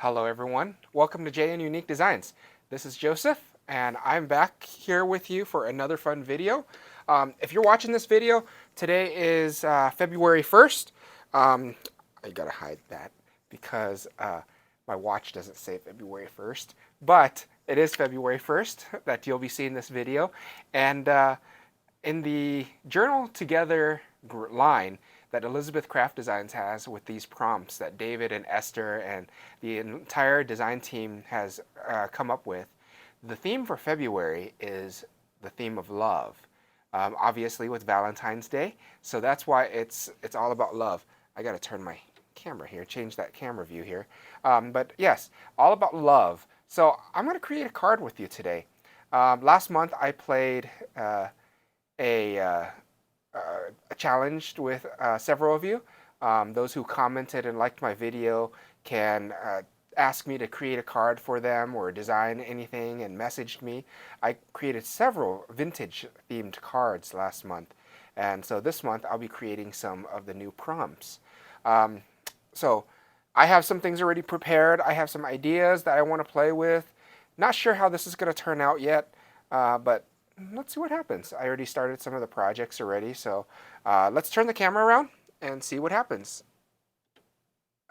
Hello everyone, welcome to JN Unique Designs. This is Joseph and I'm back here with you for another fun video. If you're watching this video, today is February 1st. I gotta hide that because my watch doesn't say February 1st, but it is February 1st that you'll be seeing this video. And in the Journaltogether line that Elizabeth Craft Designs has with these prompts that David and Esther and the entire design team has come up with, the theme for February is the theme of love. Obviously with Valentine's Day, so that's why it's all about love. I gotta turn my camera here, change that camera view here. But yes, all about love. So I'm gonna create a card with you today. Last month I played a, uh, a challenge with several of you. Those who commented and liked my video can ask me to create a card for them or design anything and messaged me. I created several vintage themed cards last month, and so this month I'll be creating some of the new prompts. So I have some things already prepared. I have some ideas that I want to play with. Not sure how this is going to turn out yet, but let's see what happens. I already started some of the projects already, so let's turn the camera around and see what happens.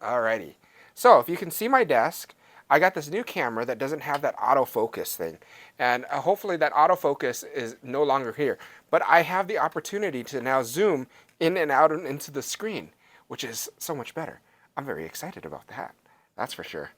Alrighty. So if you can see my desk, I got this new camera that doesn't have that autofocus thing. And hopefully that autofocus is no longer here. But I have the opportunity to now zoom in and out and into the screen, which is so much better. I'm very excited about that. That's for sure.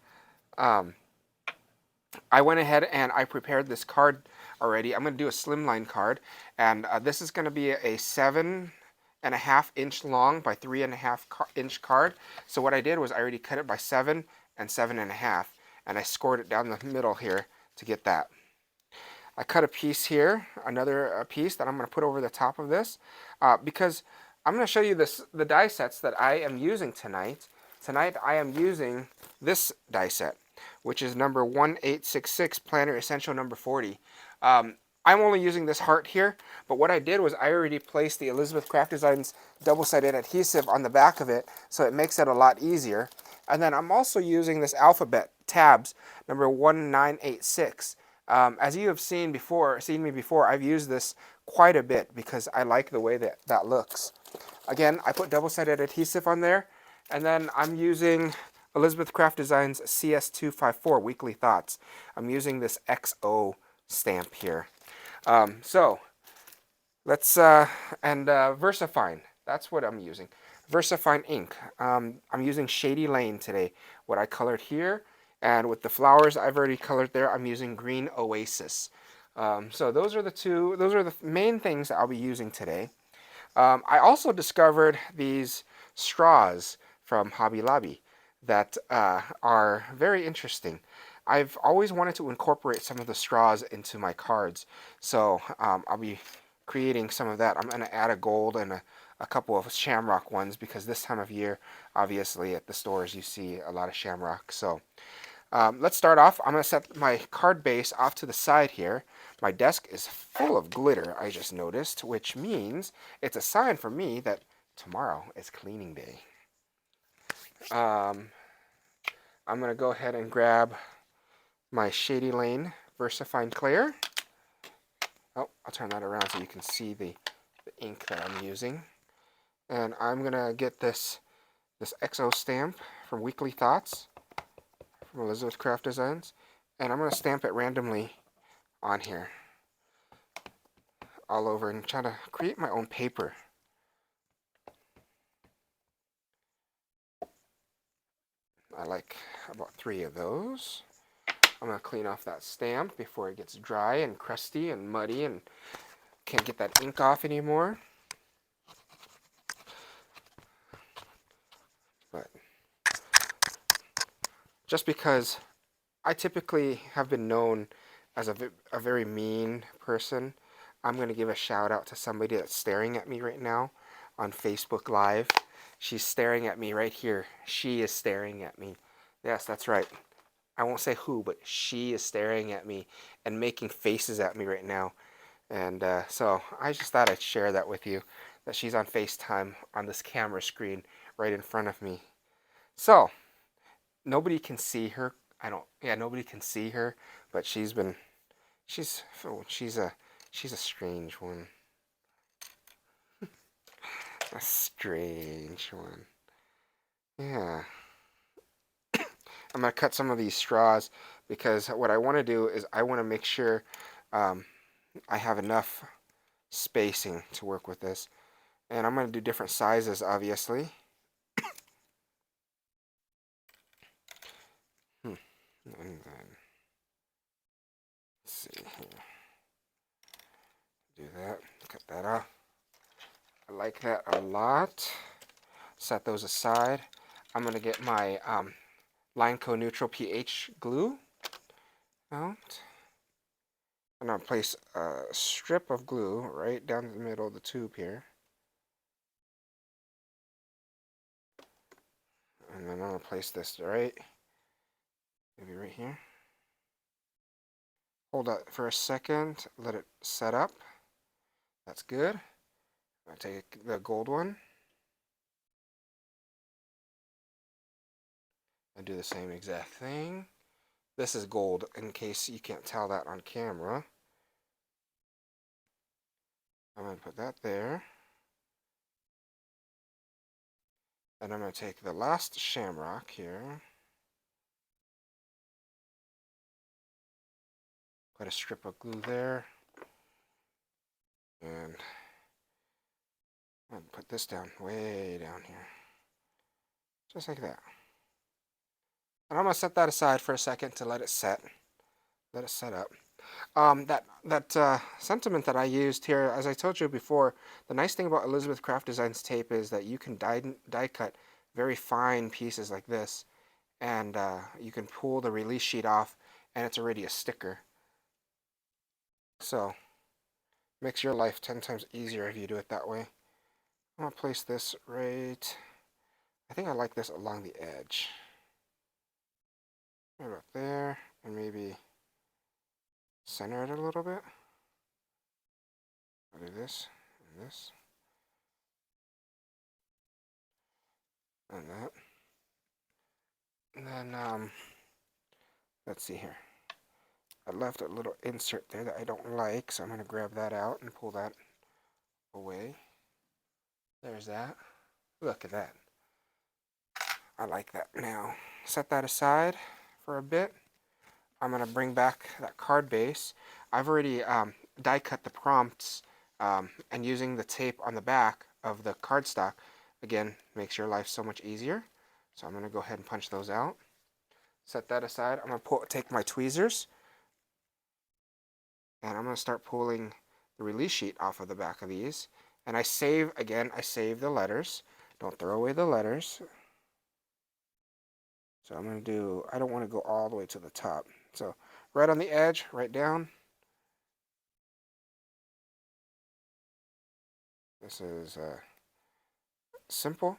I went ahead and I prepared this card already. I'm going to do a slimline card, and this is going to be a 7.5 inch long by 3.5 inch card. So what I did was I already cut it by 7 and 7.5, and I scored it down the middle here to get that. I cut a piece here, another piece that I'm going to put over the top of this, because I'm going to show you the die sets that I am using tonight. Tonight I am using this die set, which is number 1866, Planner Essential number 40. I'm only using this heart here, but what I did was I already placed the Elizabeth Craft Designs double-sided adhesive on the back of it, so it makes it a lot easier. And then I'm also using this alphabet tabs, number 1986. As you have seen me before, I've used this quite a bit because I like the way that looks. Again, I put double-sided adhesive on there, and then I'm using Elizabeth Craft Designs CS254 Weekly Thoughts. I'm using this XO stamp here. So let's VersaFine. That's what I'm using. VersaFine ink. I'm using Shady Lane today. What I colored here, and with the flowers I've already colored there, I'm using Green Oasis. So those are the main things that I'll be using today. I also discovered these straws from Hobby Lobby that are very interesting. I've always wanted to incorporate some of the straws into my cards, so I'll be creating some of that. I'm going to add a gold and a couple of shamrock ones because this time of year, obviously at the stores you see a lot of shamrock. So let's start off. I'm going to set my card base off to the side here. My desk is full of glitter, I just noticed, which means it's a sign for me that tomorrow is cleaning day. I'm going to go ahead and grab my Shady Lane VersaFine Clear. Oh, I'll turn that around so you can see the ink that I'm using. And I'm going to get this XO stamp from Weekly Thoughts from Elizabeth Craft Designs. And I'm going to stamp it randomly on here all over and try to create my own paper. I like about 3 of those. I'm going to clean off that stamp before it gets dry and crusty and muddy and can't get that ink off anymore. But just because I typically have been known as a very mean person, I'm going to give a shout out to somebody that's staring at me right now on Facebook Live. She's staring at me right here. She is staring at me. Yes, that's right. I won't say who, but she is staring at me and making faces at me right now. And so I just thought I'd share that with you, that she's on FaceTime on this camera screen right in front of me. So nobody can see her. I don't. Yeah, nobody can see her, but she's been. Oh, she's a strange one. A strange one. Yeah. I'm gonna cut some of these straws because what I want to do is I want to make sure um, I have enough spacing to work with this. And I'm going to do different sizes, obviously. And then, let's see here. Do that. Cut that off. I like that a lot. Set those aside. I'm going to get my Lineco Neutral pH glue out. And I'll place a strip of glue right down the middle of the tube here. And then I'm going to place this maybe right here. Hold that for a second, let it set up. That's good. I'll take the gold one and do the same exact thing. This is gold in case you can't tell that on camera. I'm going to put that there. And I'm going to take the last shamrock here. Put a strip of glue there. And I'm going to put this down, way down here. Just like that. And I'm going to set that aside for a second to let it set. Let it set up. That sentiment that I used here, as I told you before, the nice thing about Elizabeth Craft Designs tape is that you can die cut very fine pieces like this, and you can pull the release sheet off, and it's already a sticker. So, makes your life 10 times easier if you do it that way. I'm going to place this right, I think I like this along the edge. Right about there, and maybe center it a little bit. I'll do this, and this, and that. And then, let's see here. I left a little insert there that I don't like, so I'm going to grab that out and pull that away. There's that. Look at that. I like that. Now, set that aside for a bit. I'm going to bring back that card base. I've already die cut the prompts, and using the tape on the back of the cardstock, again, makes your life so much easier. So I'm going to go ahead and punch those out. Set that aside. I'm going to take my tweezers, and I'm going to start pulling the release sheet off of the back of these. And I save the letters. Don't throw away the letters. So I'm going to do, I don't want to go all the way to the top. So right on the edge, right down. This is a simple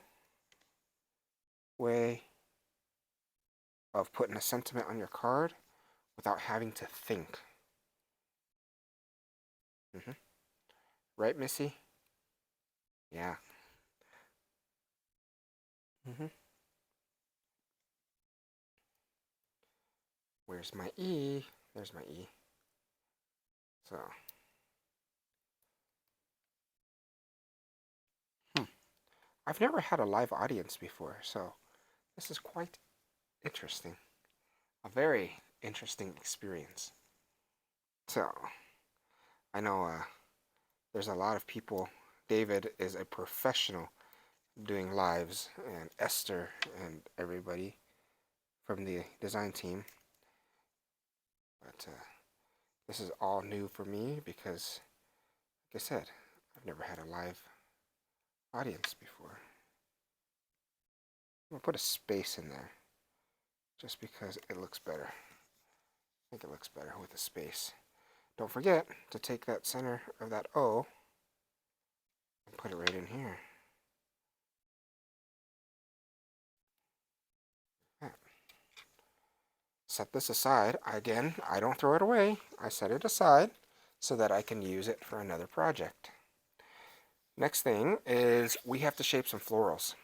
way of putting a sentiment on your card without having to think. Right, Missy? Yeah. Where's my E? There's my E. So. I've never had a live audience before, so this is quite interesting. A very interesting experience. So, I know there's a lot of people. David is a professional doing lives, and Esther and everybody from the design team. But this is all new for me because, like I said, I've never had a live audience before. I'm going to put a space in there just because it looks better. I think it looks better with a space. Don't forget to take that center of that O and put it right in here. Set this aside. Again, I don't throw it away. I set it aside so that I can use it for another project. Next thing is we have to shape some florals.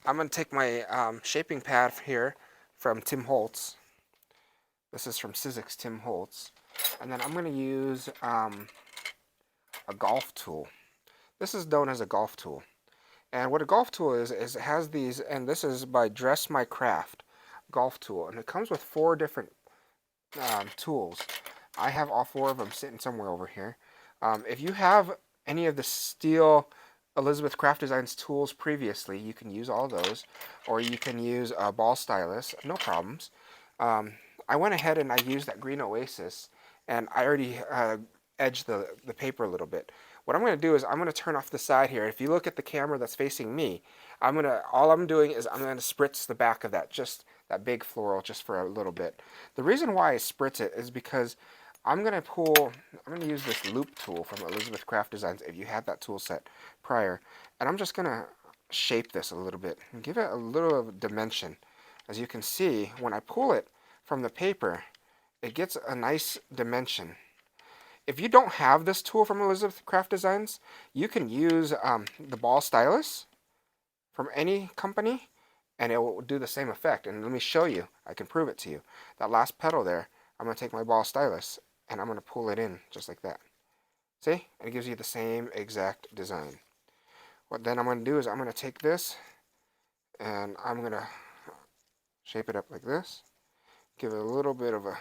I'm going to take my shaping pad here from Tim Holtz. This is from Sizzix Tim Holtz. And then I'm going to use a golf tool. This is known as a golf tool. And what a golf tool is it has these, and this is by Dress My Craft golf tool. And it comes with 4 different tools. I have all 4 of them sitting somewhere over here. If you have any of the steel Elizabeth Craft Designs tools previously, you can use all those, or you can use a ball stylus, no problems. I went ahead and I used that green Oasis, and I already edged the paper a little bit. What I'm going to do is I'm going to turn off the side here. If you look at the camera that's facing me, all I'm doing is I'm going to spritz the back of that, just that big floral, just for a little bit. The reason why I spritz it is because I'm going to use this loop tool from Elizabeth Craft Designs, if you had that tool set prior, and I'm just going to shape this a little bit and give it a little of dimension. As you can see, when I pull it from the paper, it gets a nice dimension. If you don't have this tool from Elizabeth Craft Designs, you can use the ball stylus from any company, and it will do the same effect. And let me show you. I can prove it to you. That last petal there, I'm going to take my ball stylus, and I'm going to pull it in just like that. See? And it gives you the same exact design. What then I'm going to do is I'm going to take this, and I'm going to shape it up like this. Give it a little bit of a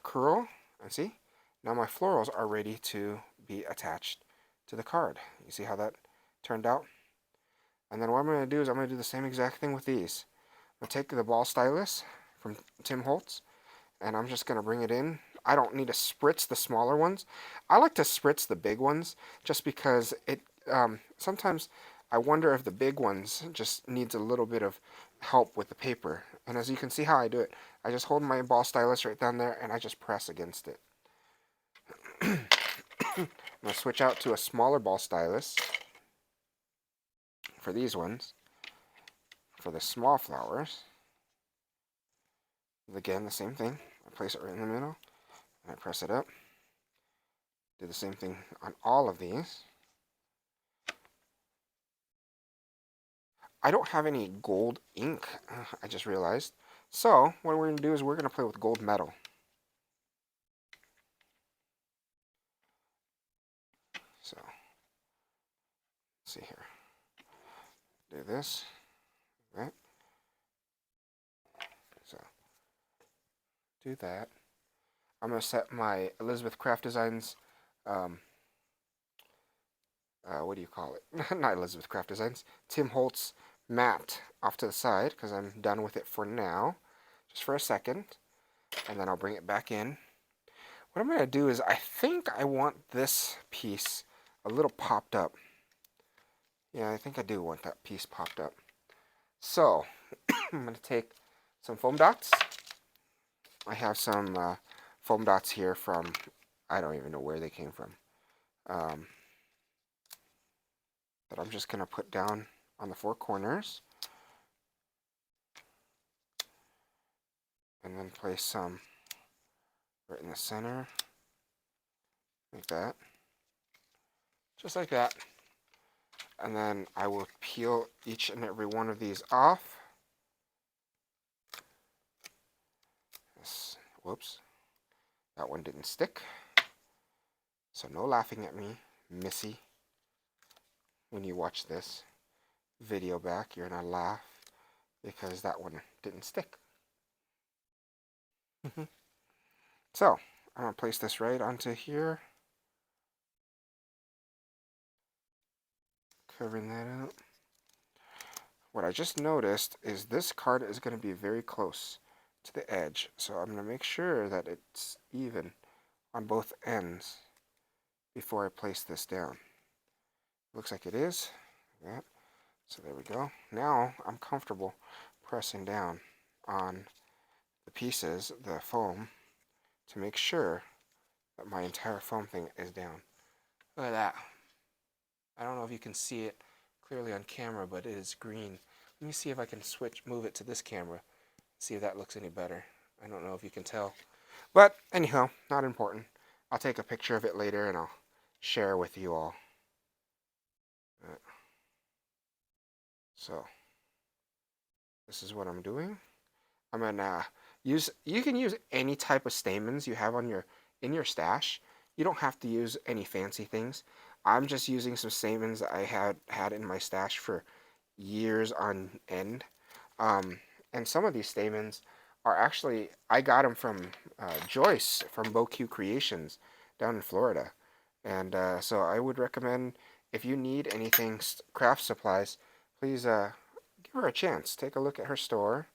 curl, and see? Now my florals are ready to be attached to the card. You see how that turned out? And then what I'm going to do is I'm going to do the same exact thing with these. I'm going to take the ball stylus from Tim Holtz, and I'm just going to bring it in. I don't need to spritz the smaller ones. I like to spritz the big ones just because it sometimes I wonder if the big ones just needs a little bit of help with the paper. And as you can see how I do it, I just hold my ball stylus right down there and I just press against it. I'm going to switch out to a smaller ball stylus for these ones. For the small flowers, again, the same thing. I place it right in the middle, and I press it up. Do the same thing on all of these. I don't have any gold ink, I just realized. So, what we're going to do is we're going to play with gold metal. So, let's see here. Do this, right? So, do that. I'm going to set my Elizabeth Craft Designs, what do you call it? Not Elizabeth Craft Designs, Tim Holtz mat off to the side, because I'm done with it for now, just for a second, and then I'll bring it back in. What I'm going to do is I think I want this piece a little popped up. Yeah, I think I do want that piece popped up. So, I'm going to take some foam dots. I have some foam dots here from, I don't even know where they came from. That I'm just going to put down on the 4 corners. And then place some right in the center. Like that. Just like that. And then I will peel each and every one of these off. Whoops. That one didn't stick. So no laughing at me, Missy. When you watch this video back, you're gonna laugh because that one didn't stick. So, I'm gonna place this right onto here. Covering that up. What I just noticed is this card is going to be very close to the edge, so I'm going to make sure that it's even on both ends before I place this down. Looks like it is. Like that. So there we go. Now I'm comfortable pressing down on the pieces, the foam, to make sure that my entire foam thing is down. Look at that. I don't know if you can see it clearly on camera, but it is green. Let me see if I can move it to this camera, see if that looks any better. I don't know if you can tell. But anyhow, not important. I'll take a picture of it later and I'll share with you all. So, this is what I'm doing. I'm gonna you can use any type of stamens you have on your in your stash. You don't have to use any fancy things. I'm just using some stamens that I had in my stash for years on end. Um, and some of these stamens are actually I got them from Joyce from BoQ Creations down in Florida. And so I would recommend if you need anything craft supplies, please give her a chance. Take a look at her store,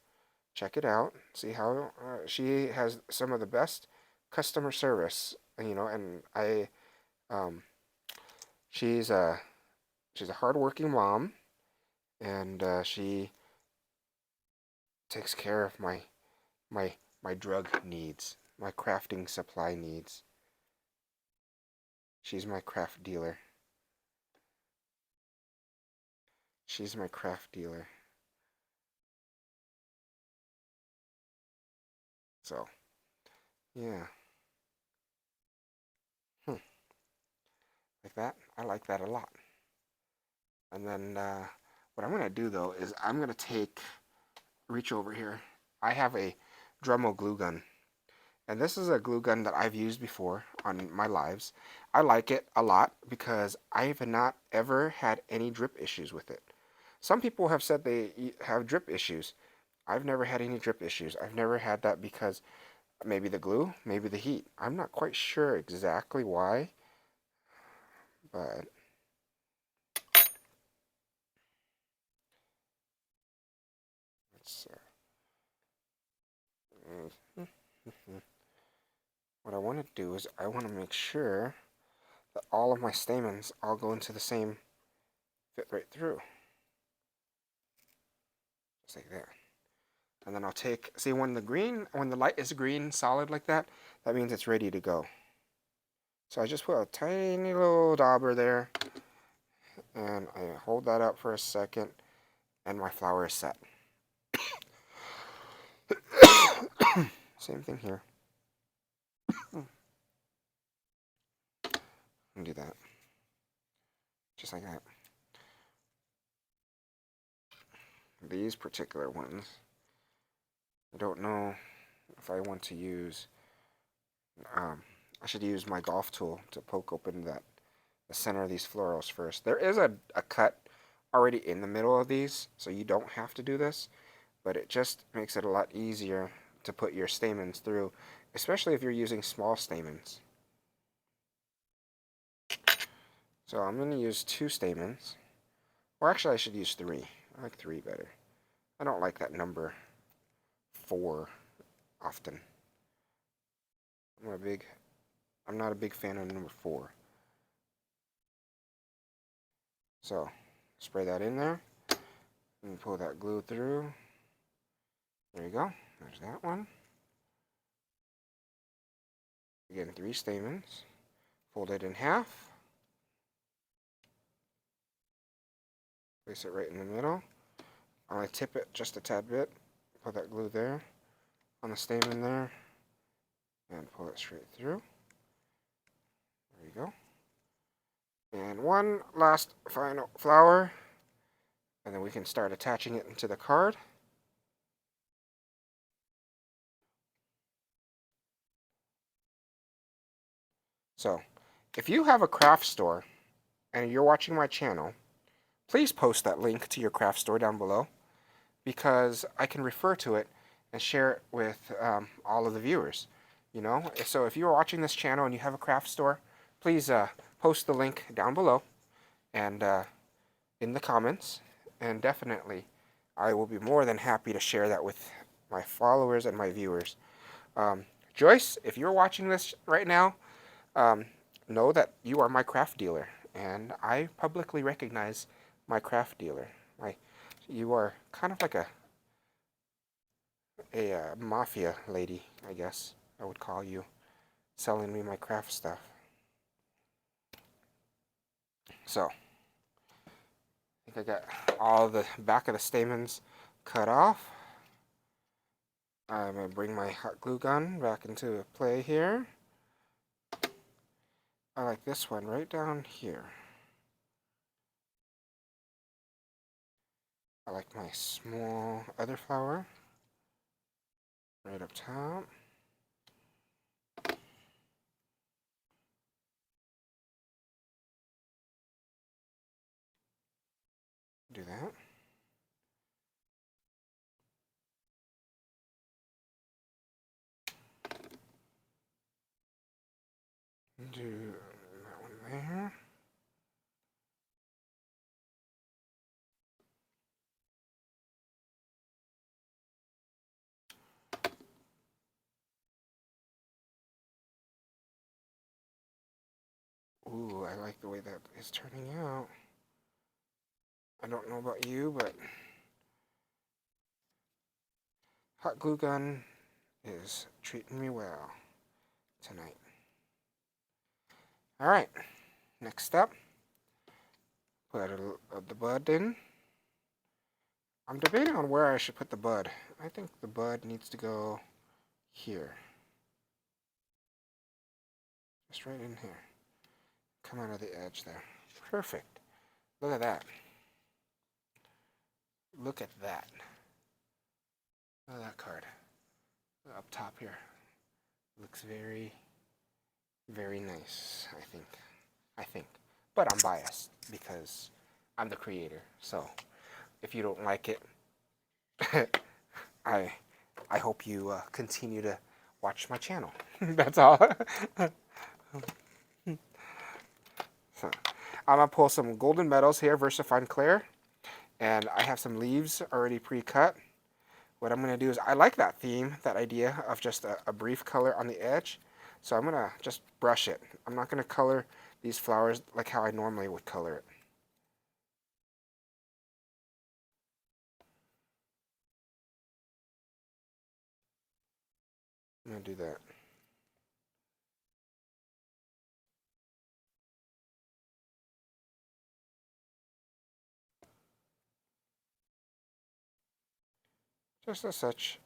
check it out, see how she has some of the best customer service. You know, and um, she's a she's a hardworking mom, and she takes care of my my drug needs, my crafting supply needs. She's my craft dealer. She's my craft dealer. So, yeah. Hmm. Like that? I like that a lot. And then what I'm going to do though is I'm going to reach over here. I have a Dremel glue gun. And this is a glue gun that I've used before on my lives. I like it a lot because I have not ever had any drip issues with it. Some people have said they have drip issues. I've never had any drip issues. I've never had that because maybe the glue, maybe the heat. I'm not quite sure exactly why, but let's. What I want to do is I want to make sure that all of my stamens all go into the same fit right through, just like that. And then I'll take, see when the light is green solid like that, that means it's ready to go. So I just put a tiny little dauber there, and I hold that up for a second, and my flower is set. Same thing here. And do that, just like that. These particular ones, I don't know if I want to use, I should use my golf tool to poke open the center of these florals first. There is a cut already in the middle of these, so you don't have to do this, but it just makes it a lot easier to put your stamens through, especially if you're using small stamens. So I'm going to use 2 stamens, or actually I should use 3. I like 3 better. I don't like that number 4 often. I'm not a big fan of number 4. So spray that in there and pull that glue through. There you go. There's that one. Again, 3 stamens. Fold it in half. Place it right in the middle. I'm going to tip it just a tad bit. Put that glue there on the stamen there. And pull it straight through. There you go. And one last final flower. And then we can start attaching it into the card. So, if you have a craft store and you're watching my channel, please post that link to your craft store down below, because I can refer to it and share it with all of the viewers. You know, so if you're watching this channel and you have a craft store, please post the link down below and in the comments, and definitely I will be more than happy to share that with my followers and my viewers. Joyce, if you're watching this right now, um, know that you are my craft dealer, and I publicly recognize my craft dealer. You are kind of like a mafia lady, I guess I would call you, selling me my craft stuff. So, I think I got all the back of the stamens cut off. I'm going to bring my hot glue gun back into play here. I like this one right down here. I like my small other flower. right up top. Do that. Do that one there. Ooh, I like the way that is turning out. I don't know about you, but hot glue gun is treating me well tonight. All right, next step, put the bud in. I'm debating on where I should put the bud. I think the bud needs to go here. Just right in here. Come out of the edge there. Perfect. Look at that. Look at that. Look at that card. Up top here. Looks very, very nice, I think. But I'm biased because I'm the creator. So if you don't like it, I hope you continue to watch my channel. That's all. So, I'm going to pull some golden metals here, VersaFine Clear. And I have some leaves already pre-cut. What I'm going to do is, I like that theme, that idea of just a brief color on the edge. So I'm going to just brush it. I'm not going to color these flowers like how I normally would color it. I'm going to do that. Just as such.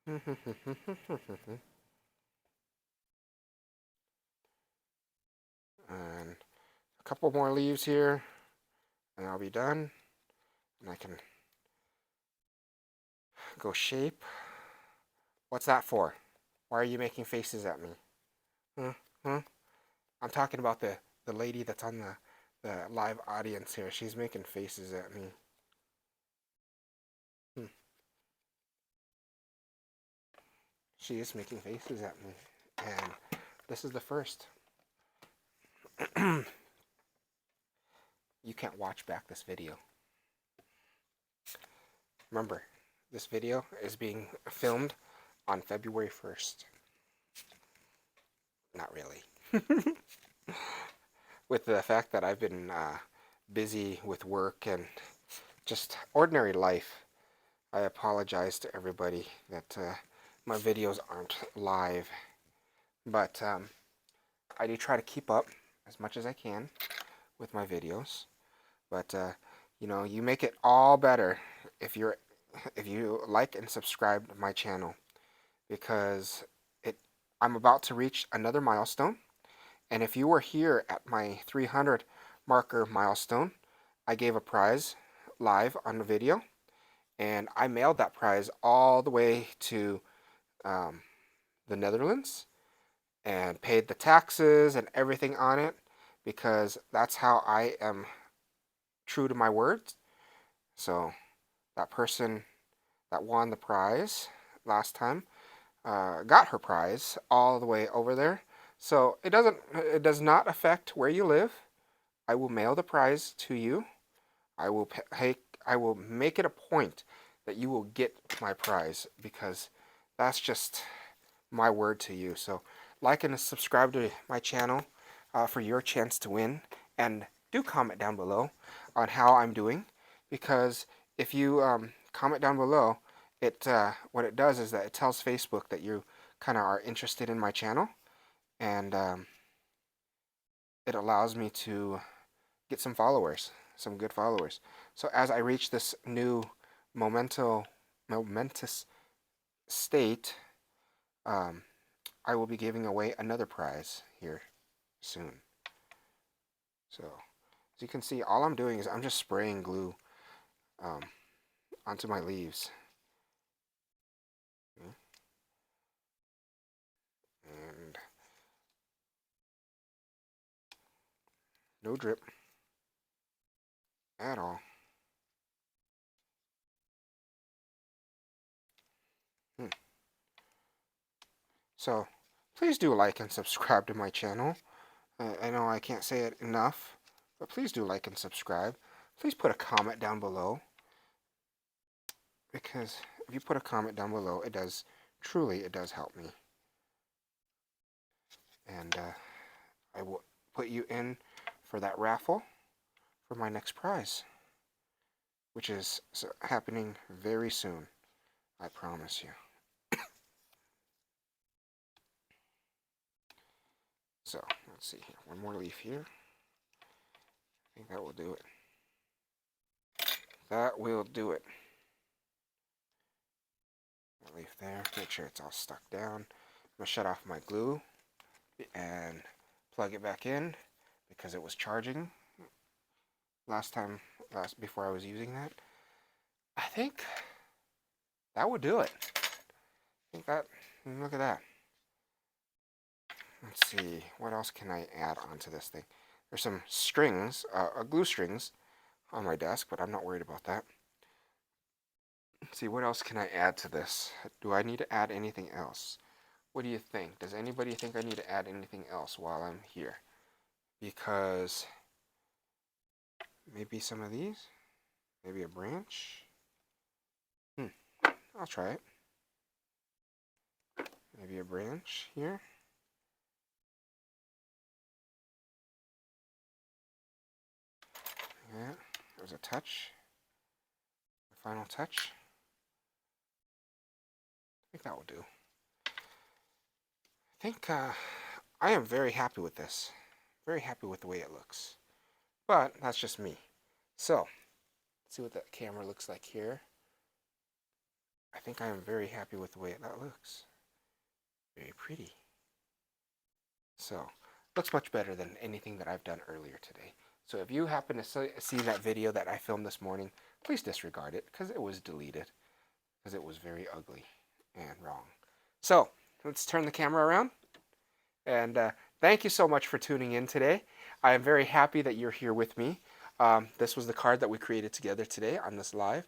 And a couple more leaves here, and I'll be done. And I can go shape. What's that for? Why are you making faces at me? Huh? Huh? I'm talking about the lady that's on the live audience here. She's making faces at me. She is making faces at me. And this is the first. You can't watch back this video. Remember, this video is being filmed on February 1st. Not really. With the fact that I've been busy with work and just ordinary life, I apologize to everybody that my videos aren't live. But I do try to keep up as much as I can with my videos. But you know, you make it all better if you like and subscribe to my channel, because I'm about to reach another milestone. And if you were here at my 300 marker milestone, I gave a prize live on the video, and I mailed that prize all the way to the Netherlands and paid the taxes and everything on it, because that's how I am true to my words. So that person that won the prize last time got her prize all the way over there. So it does not affect where you live. I will mail the prize to you. I will make it a point that you will get my prize, because that's just my word to you. So like and subscribe to my channel for your chance to win, and do comment down below on how I'm doing, because if you comment down below, what it does is that it tells Facebook that you kind of are interested in my channel, and it allows me to get some followers, some good followers. So as I reach this new momentous state, I will be giving away another prize here soon. So as you can see, all I'm doing is I'm just spraying glue onto my leaves. And no drip at all. So please do like and subscribe to my channel. I know I can't say it enough, but please do like and subscribe. Please put a comment down below, because if you put a comment down below, it does help me. And I will put you in for that raffle for my next prize, which is happening very soon, I promise you. So let's see here, one more leaf here. I think that will do it. That will do it. A leaf there, make sure it's all stuck down. I'm gonna shut off my glue and plug it back in because it was charging before I was using that. I think that would do it. Look at that. Let's see, what else can I add onto this thing? There's some strings, glue strings on my desk, but I'm not worried about that. Let's see, what else can I add to this? Do I need to add anything else? What do you think? Does anybody think I need to add anything else while I'm here? Because maybe some of these? Maybe a branch? I'll try it. Maybe a branch here. Yeah, there's a touch. The final touch. I think that will do. I think I am very happy with this. Very happy with the way it looks. But that's just me. So, let's see what that camera looks like here. I think I am very happy with the way that looks. Very pretty. So, looks much better than anything that I've done earlier today. So if you happen to see that video that I filmed this morning, please disregard it because it was deleted. Because it was very ugly and wrong. So, let's turn the camera around. And thank you so much for tuning in today. I am very happy that you're here with me. This was the card that we created together today on this live.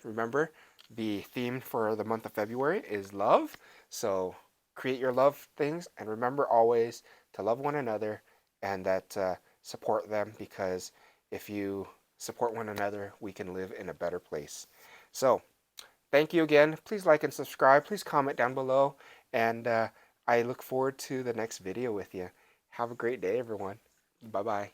Remember, the theme for the month of February is love. So create your love things, and remember always to love one another and that support them, because if you support one another, we can live in a better place. So thank you again. Please like and subscribe. Please comment down below, and I look forward to the next video with you. Have a great day, everyone. Bye-bye.